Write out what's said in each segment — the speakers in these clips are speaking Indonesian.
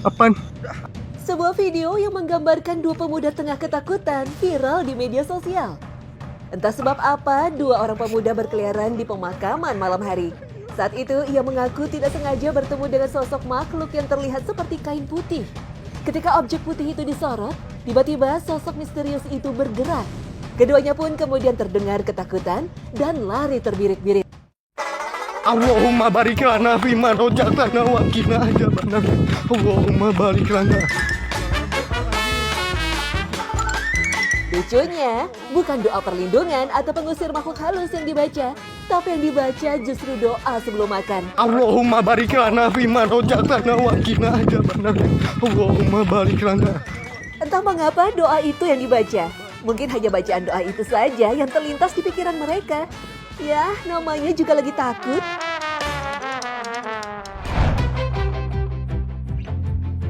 Apaan? Sebuah video yang menggambarkan dua pemuda tengah ketakutan viral di media sosial. Entah sebab apa, dua orang pemuda berkeliaran di pemakaman malam hari. Saat itu, ia mengaku tidak sengaja bertemu dengan sosok makhluk yang terlihat seperti kain putih. Ketika objek putih itu disorot, tiba-tiba sosok misterius itu bergerak. Keduanya pun kemudian terdengar ketakutan dan lari terbirit-birit. Allahumma barik lana fima rojakana wa qina adzabannar. Allahumma barik lana. Lucunya, bukan doa perlindungan atau pengusir makhluk halus yang dibaca, tapi yang dibaca justru doa sebelum makan. Allahumma barik lana fima rojakana wa qina adzabannar. Allahumma barik lana. Entah mengapa doa itu yang dibaca. Mungkin hanya bacaan doa itu saja yang terlintas di pikiran mereka. Ya, namanya juga lagi takut.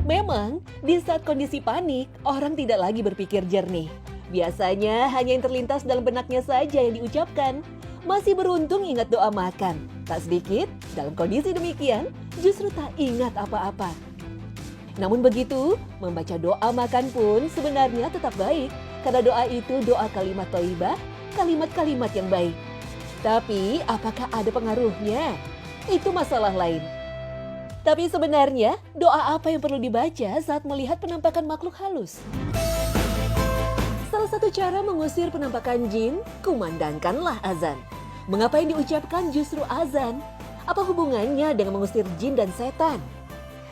Memang, di saat kondisi panik, orang tidak lagi berpikir jernih. Biasanya hanya yang terlintas dalam benaknya saja yang diucapkan. Masih beruntung ingat doa makan. Tak sedikit, dalam kondisi demikian, justru tak ingat apa-apa. Namun begitu, membaca doa makan pun sebenarnya tetap baik. Karena doa itu doa kalimat thayyibah, kalimat-kalimat yang baik. Tapi apakah ada pengaruhnya? Itu masalah lain. Tapi sebenarnya doa apa yang perlu dibaca saat melihat penampakan makhluk halus? Salah satu cara mengusir penampakan jin, kumandangkanlah azan. Mengapa yang diucapkan justru azan? Apa hubungannya dengan mengusir jin dan setan?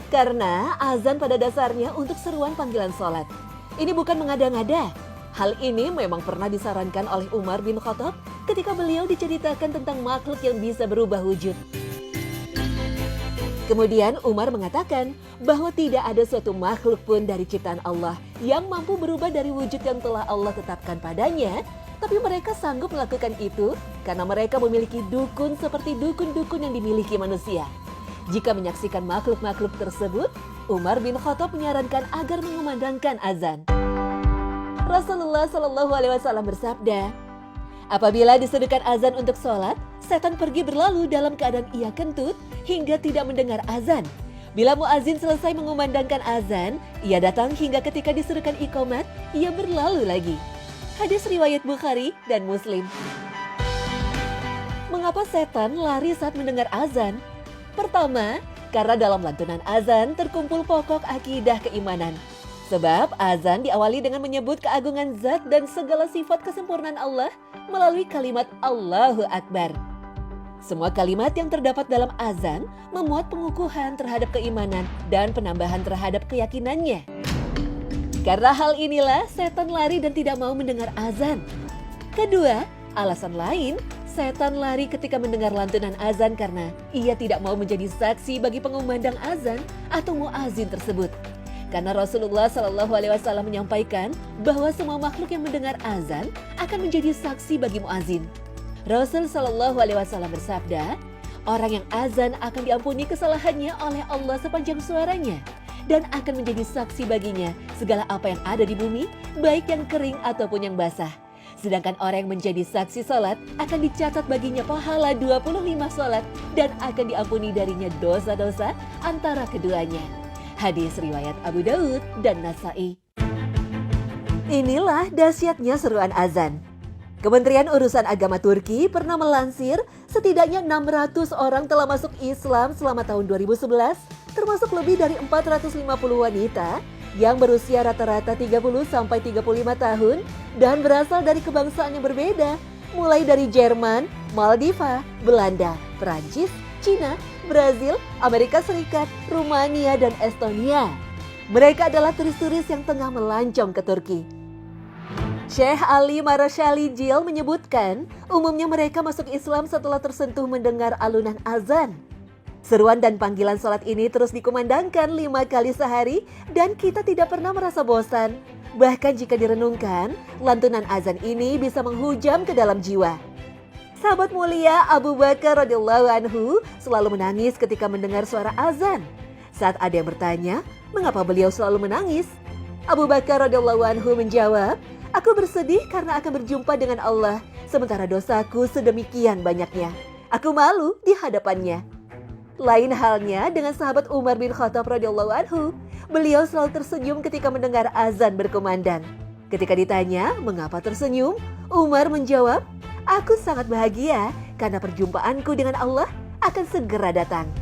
Karena azan pada dasarnya untuk seruan panggilan sholat. Ini bukan mengada-ngada. Hal ini memang pernah disarankan oleh Umar bin Khattab ketika beliau diceritakan tentang makhluk yang bisa berubah wujud. Kemudian Umar mengatakan bahwa tidak ada suatu makhluk pun dari ciptaan Allah yang mampu berubah dari wujud yang telah Allah tetapkan padanya, tapi mereka sanggup melakukan itu karena mereka memiliki dukun seperti dukun-dukun yang dimiliki manusia. Jika menyaksikan makhluk-makhluk tersebut, Umar bin Khattab menyarankan agar mengumandangkan azan. Rasulullah Shallallahu Alaihi Wasallam bersabda, apabila disedukan azan untuk sholat, setan pergi berlalu dalam keadaan ia kentut hingga tidak mendengar azan. Bila muazin selesai mengumandangkan azan, ia datang hingga ketika diserukan iqamat, ia berlalu lagi. Hadis riwayat Bukhari dan Muslim. Mengapa setan lari saat mendengar azan? Pertama, karena dalam lantunan azan terkumpul pokok akidah keimanan. Sebab azan diawali dengan menyebut keagungan zat dan segala sifat kesempurnaan Allah melalui kalimat Allahu Akbar. Semua kalimat yang terdapat dalam azan memuat pengukuhan terhadap keimanan dan penambahan terhadap keyakinannya. Karena hal inilah setan lari dan tidak mau mendengar azan. Kedua, alasan lain, setan lari ketika mendengar lantunan azan karena ia tidak mau menjadi saksi bagi pengumandang azan atau muazin tersebut. Karena Rasulullah Shallallahu Alaihi Wasallam menyampaikan bahwa semua makhluk yang mendengar azan akan menjadi saksi bagi muazin. Rasul Shallallahu Alaihi Wasallam bersabda, orang yang azan akan diampuni kesalahannya oleh Allah sepanjang suaranya dan akan menjadi saksi baginya segala apa yang ada di bumi, baik yang kering ataupun yang basah. Sedangkan orang yang menjadi saksi salat akan dicatat baginya pahala 25 salat dan akan diampuni darinya dosa-dosa antara keduanya. Hadis riwayat Abu Daud dan Nasai. Inilah dahsyatnya seruan azan. Kementerian Urusan Agama Turki pernah melansir setidaknya 600 orang telah masuk Islam selama tahun 2011, termasuk lebih dari 450 wanita yang berusia rata-rata 30 sampai 35 tahun dan berasal dari kebangsaan yang berbeda, mulai dari Jerman, Maldiva, Belanda, Perancis, Cina, Brazil, Amerika Serikat, Rumania, dan Estonia. Mereka adalah turis-turis yang tengah melancong ke Turki. Syekh Ali Marashali Jil menyebutkan, umumnya mereka masuk Islam setelah tersentuh mendengar alunan azan. Seruan dan panggilan sholat ini terus dikumandangkan 5 kali sehari dan kita tidak pernah merasa bosan. Bahkan jika direnungkan, lantunan azan ini bisa menghujam ke dalam jiwa. Sahabat mulia Abu Bakar radhiyallahu anhu selalu menangis ketika mendengar suara azan. Saat ada yang bertanya, mengapa beliau selalu menangis? Abu Bakar radhiyallahu anhu menjawab, aku bersedih karena akan berjumpa dengan Allah, sementara dosaku sedemikian banyaknya. Aku malu di hadapannya. Lain halnya dengan sahabat Umar bin Khattab radhiyallahu anhu. Beliau selalu tersenyum ketika mendengar azan berkumandang. Ketika ditanya mengapa tersenyum, Umar menjawab, "Aku sangat bahagia karena perjumpaanku dengan Allah akan segera datang."